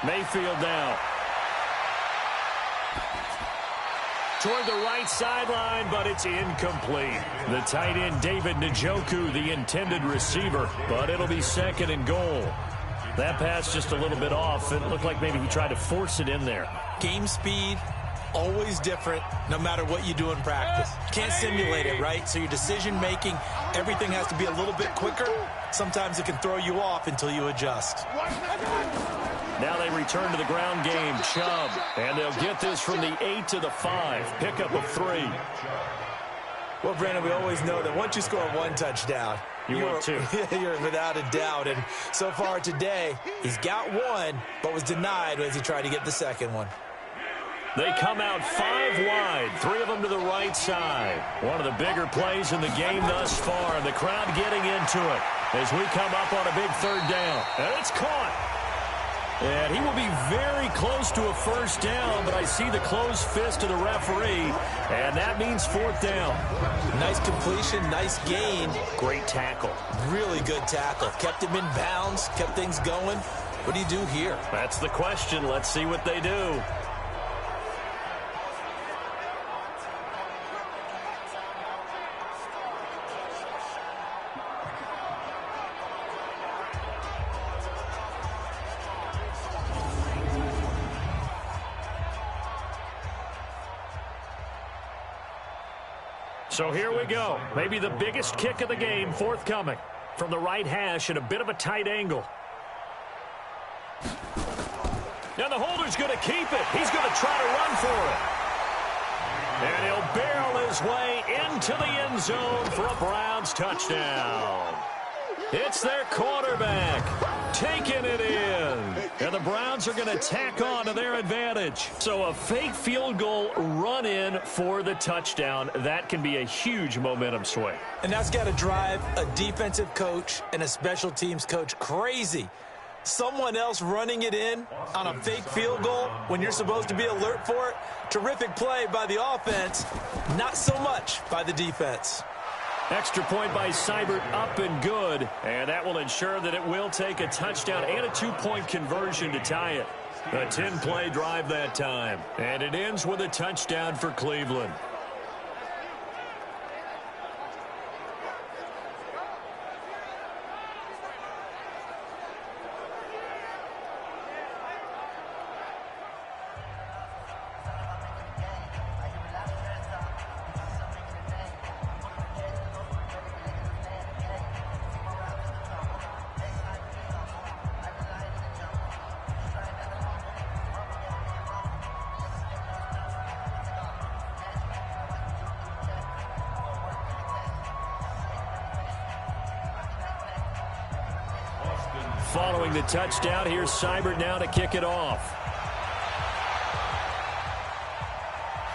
Mayfield now. Toward the right sideline, but it's incomplete. The tight end, David Njoku, the intended receiver, but it'll be 2nd and goal. That pass just a little bit off. It looked like maybe he tried to force it in there. Game speed, always different, no matter what you do in practice. You can't simulate it, right? So your decision-making, everything has to be a little bit quicker. Sometimes it can throw you off until you adjust. Now they return to the ground game. Chubb, and they'll get this from the 8 to the 5. Pickup of 3. Well, Brandon, we always know that once you score 1 touchdown, you're 2. You're without a doubt. And so far today, he's got 1, but was denied as he tried to get the 2nd one. They come out 5 wide, 3 of them to the right side. One of the bigger plays in the game thus far. The crowd getting into it as we come up on a big 3rd down. And it's caught. And he will be very close to a 1st down, but I see the closed fist of the referee, and that means 4th down. Nice completion, nice gain. Great tackle. Really good tackle. Kept him in bounds, kept things going. What do you do here? That's the question. Let's see what they do. So here we go. Maybe the biggest kick of the game forthcoming from the right hash at a bit of a tight angle. Now the holder's going to keep it. He's going to try to run for it. And he'll barrel his way into the end zone for a Browns touchdown. It's their quarterback taking it in. And the Browns are going to tack on to their advantage. So a fake field goal run in for the touchdown. That can be a huge momentum swing. And that's got to drive a defensive coach and a special teams coach crazy Someone else running it in on a fake field goal when you're supposed to be alert for it. Terrific play by the offense, not so much by the defense. Extra point by Seibert, up and good. And that will ensure that it will take a touchdown and a 2-point conversion to tie it. A 10-play drive that time. And it ends with a touchdown for Cleveland. Following the touchdown, here's Seibert now to kick it off.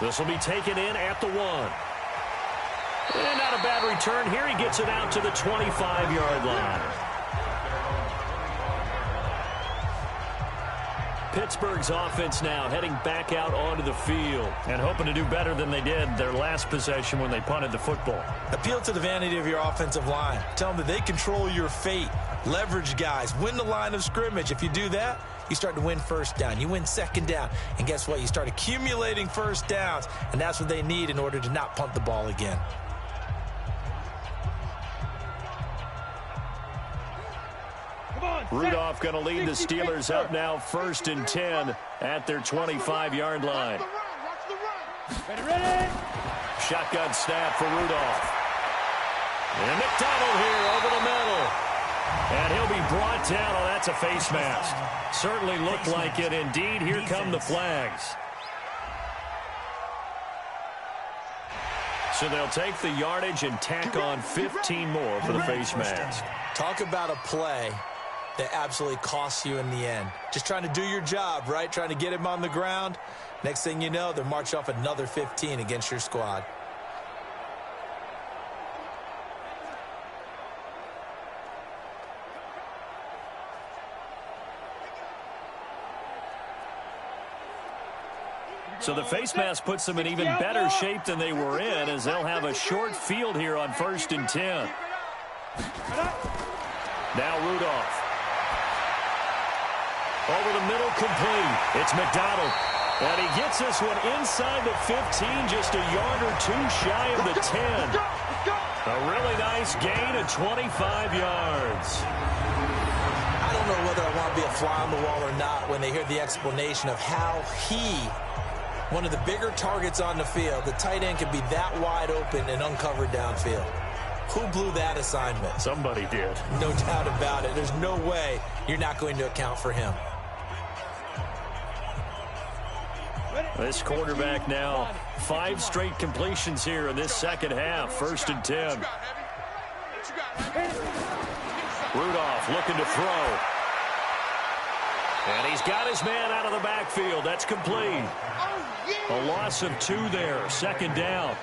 This will be taken in at the 1. And not a bad return here. He gets it out to the 25-yard line. Pittsburgh's offense now heading back out onto the field and hoping to do better than they did their last possession when they punted the football. Appeal to the vanity of your offensive line. Tell them that they control your fate. Leverage guys. Win the line of scrimmage. If you do that, you start to win first down. You win second down. And guess what? You start accumulating first downs. And that's what they need in order to not punt the ball again. Rudolph going to lead the Steelers up now 1st and 10 at their 25-yard line. Ready. Shotgun snap for Rudolph. And McDonald here over the middle. And he'll be brought down. Oh, that's a face mask. Certainly looked like it. Indeed, here come the flags. So they'll take the yardage and tack on 15 more for the face mask. Talk about a play that absolutely costs you in the end. Just trying to do your job, right? Trying to get him on the ground. Next thing you know, they're marching off another 15 against your squad. So the face mask puts them in even better shape than they were in, as they'll have a short field here on 1st and 10. Now Rudolph. Over the middle, complete. It's McDonald. And he gets this one inside the 15, just a yard or two shy of the 10. A really nice gain of 25 yards. I don't know whether I want to be a fly on the wall or not when they hear the explanation of how one of the bigger targets on the field, the tight end can be that wide open and uncovered downfield. Who blew that assignment? Somebody did. No doubt about it. There's no way you're not going to account for him. This quarterback now, 5 straight completions here in this second half. 1st and 10. Rudolph looking to throw. And he's got his man out of the backfield. That's complete. A loss of 2 there. 2nd down.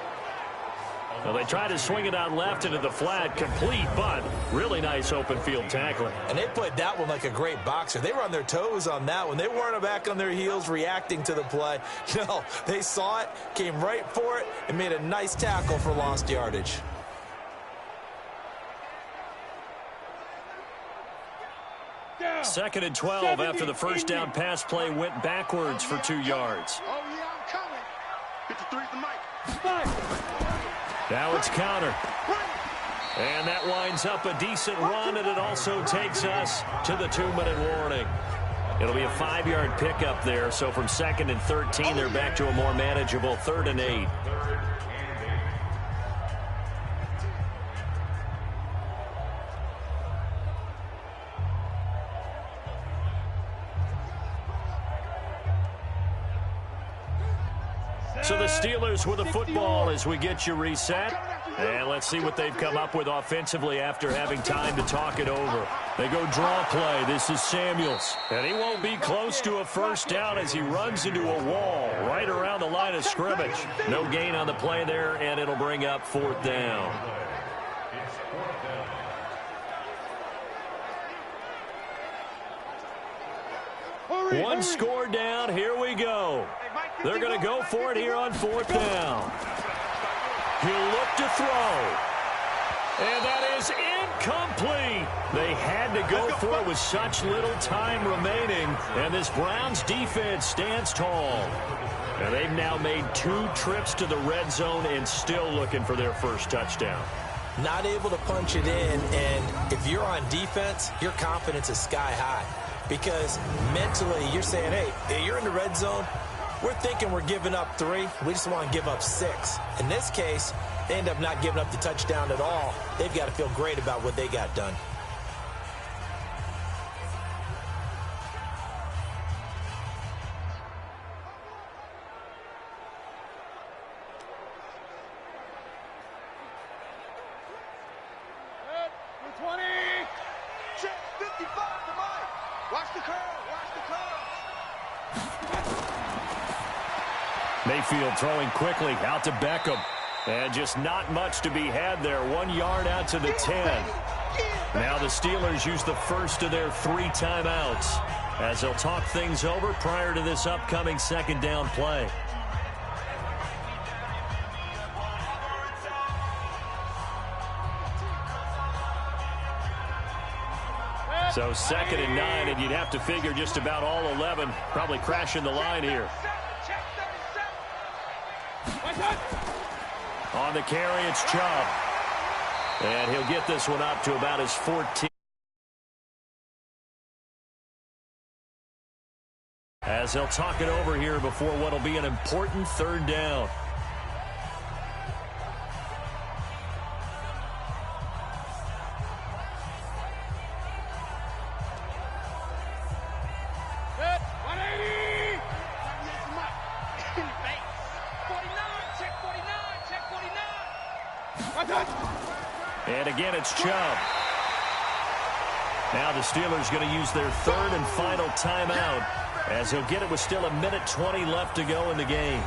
Well, they tried to swing it out left into the flat, complete, but really nice open field tackling. And they played that one like a great boxer. They were on their toes on that one. They weren't back on their heels reacting to the play. No, they saw it, came right for it, and made a nice tackle for lost yardage. Second and 12 after the first down pass play went backwards for 2 yards. Oh, yeah, I'm coming. 53's the mic. Now it's counter. And that winds up a decent run, and it also takes us to the 2-minute warning. It'll be a 5-yard pickup there, so from 2nd and 13, they're back to a more manageable 3rd and 8. So the Steelers with the football as we get you reset. And let's see what they've come up with offensively after having time to talk it over. They go draw play. This is Samuels. And he won't be close to a first down as he runs into a wall right around the line of scrimmage. No gain on the play there, and it'll bring up 4th down. One score down. Here we go. They're going to go for it here on 4th down. He'll look to throw. And that is incomplete. They had to go for it with such little time remaining. And this Browns defense stands tall. And they've now made 2 trips to the red zone and still looking for their first touchdown. Not able to punch it in, and if you're on defense, your confidence is sky high. Because mentally, you're saying, hey, you're in the red zone. We're thinking we're giving up 3. We just want to give up 6. In this case, they end up not giving up the touchdown at all. They've got to feel great about what they got done. Mayfield throwing quickly out to Beckham. And just not much to be had there. 1 yard out to the 10. Now the Steelers use the first of their 3 timeouts as they'll talk things over prior to this upcoming 2nd down play. So 2nd and 9, and you'd have to figure just about all 11 probably crashing the line here. On the carry, it's Chubb. And he'll get this one up to about his 14. As they'll talk it over here before what will be an important 3rd down. And again, it's Chubb. Now the Steelers going to use their 3rd and final timeout as he'll get it with still 1:20 left to go in the game.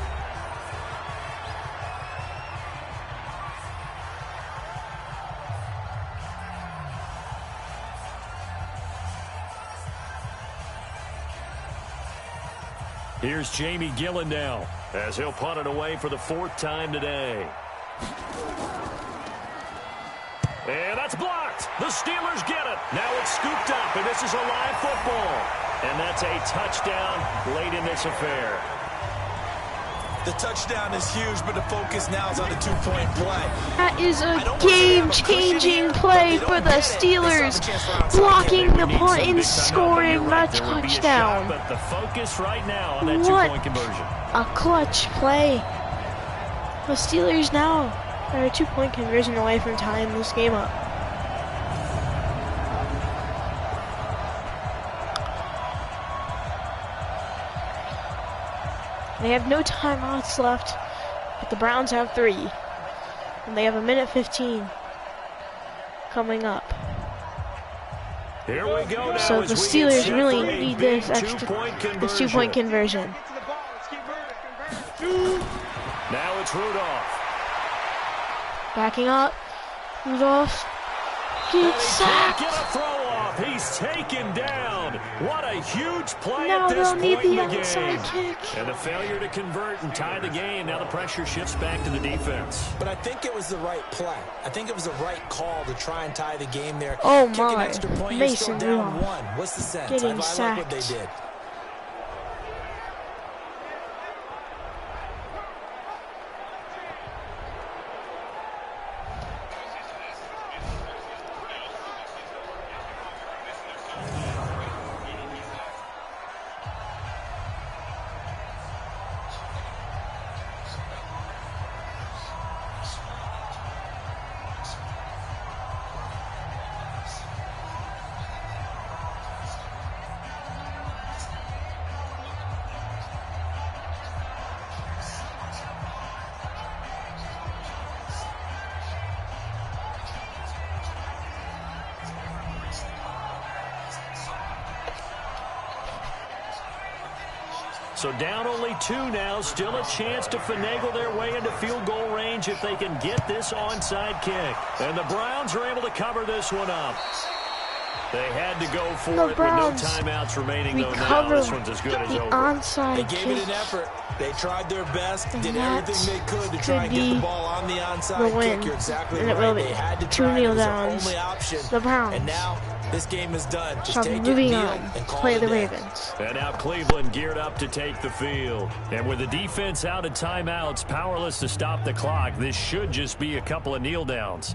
Here's Jamie Gillen now as he'll punt it away for the 4th time today. And that's blocked. The Steelers get it. Now it's scooped up, and this is a live football. And that's a touchdown late in this affair. The touchdown is huge, but the focus now is on the 2-point play. That is a game-changing play for the Steelers, blocking the punt and scoring that touchdown. But the focus right now on that 2-point conversion. A clutch play. The Steelers now are a 2-point conversion away from tying this game up. They have no timeouts left, but the Browns have 3. And they have 1:15 coming up. Here we go now. So the Steelers really need this extra 2-point conversion. Now it's Rudolph. Backing up. Rudolph gets sacked. Get a throw off. He's taken down. What a huge play Now at this they'll need point in the the outside game. kick. And a failure to convert and tie the game. Now the pressure shifts back to the defense. But I think it was the right play. I think it was the right call to try and tie the game there. Oh Kick an my. extra point, Mason you're still down Rudolph 1. What's the sense? getting I like what they sacked. did. So down only 2 now. Still a chance to finagle their way into field goal range if they can get this onside kick. And the Browns are able to cover this one up. They had to go for The it Browns with no timeouts remaining, though now recover this one's as good as the over. onside They gave it kick. an effort. They tried their best, And did that everything they could to try and get be the ball on the onside the win. kick. You're exactly And it right. will be They had to 2 try. It kneel was their downs. only option. The Browns. And now this game is done. Just So take it, moving kneel, on and to call play it a the day. Ravens. And now Cleveland geared up to take the field. And with the defense out of timeouts, powerless to stop the clock, this should just be a couple of kneel downs.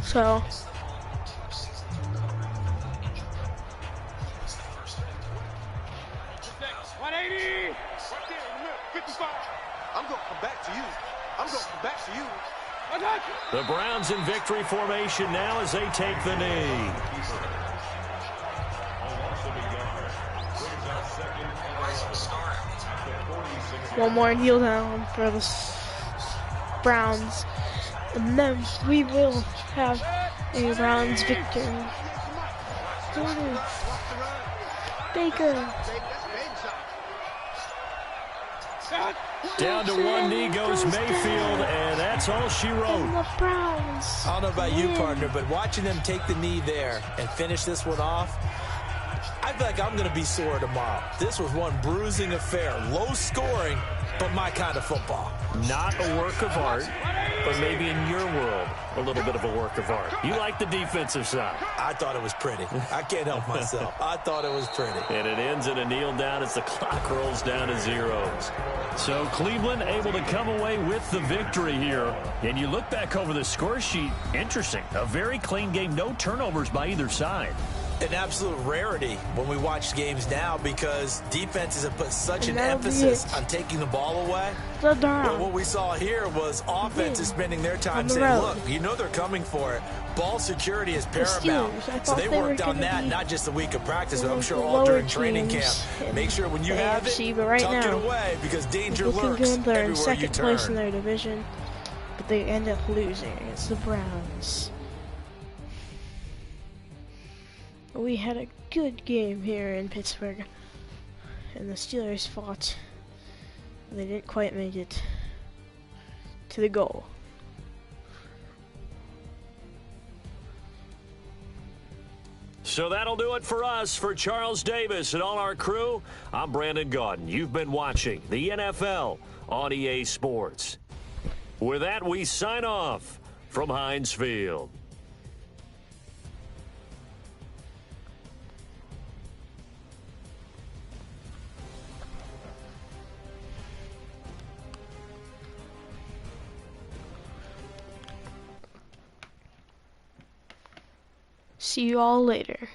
So 180. 55. I'm going to come back to you. I'm going to come back to you. The Browns in victory formation now as they take the knee. one more kneel down for the Browns. And then we will have a Browns victory. Baker. Down to one knee goes Mayfield, and that's all she And wrote. the Browns. I don't know about you, win. partner, but watching them take the knee there and finish this one off, I feel like I'm going to be sore tomorrow. This was one bruising affair. Low scoring, but my kind of football. Not a work of art, but maybe in your world, a little bit of a work of art. You like the defensive side. I thought it was pretty. I can't help myself. I thought it was pretty. And it ends in a kneel down as the clock rolls down to zeros. So Cleveland able to come away with the victory here. And you look back over the score sheet, interesting. A very clean game, no turnovers by either side. An absolute rarity when we watch games now because defenses have put such an And that'll be emphasis it. on taking the ball away. The But what Browns. we saw here was offenses spending their time On the saying, road. look, you know they're coming for it. Ball security is paramount. Steelers, I So thought they they were worked on gonna that, be not just the week of practice, but one I'm of sure the all lower during training camp. teams in Make sure when you the have AFC, it, but right tuck now, it away because danger Looking lurks good, they're in everywhere you second place in turn. their division, but they end up losing against the Browns. We had a good game here in Pittsburgh, and the Steelers fought. They didn't quite make it to the goal. So that'll do it for us. For Charles Davis and all our crew, I'm Brandon Gaudin. You've been watching the NFL on EA Sports. With that, we sign off from Heinz Field. See you all later.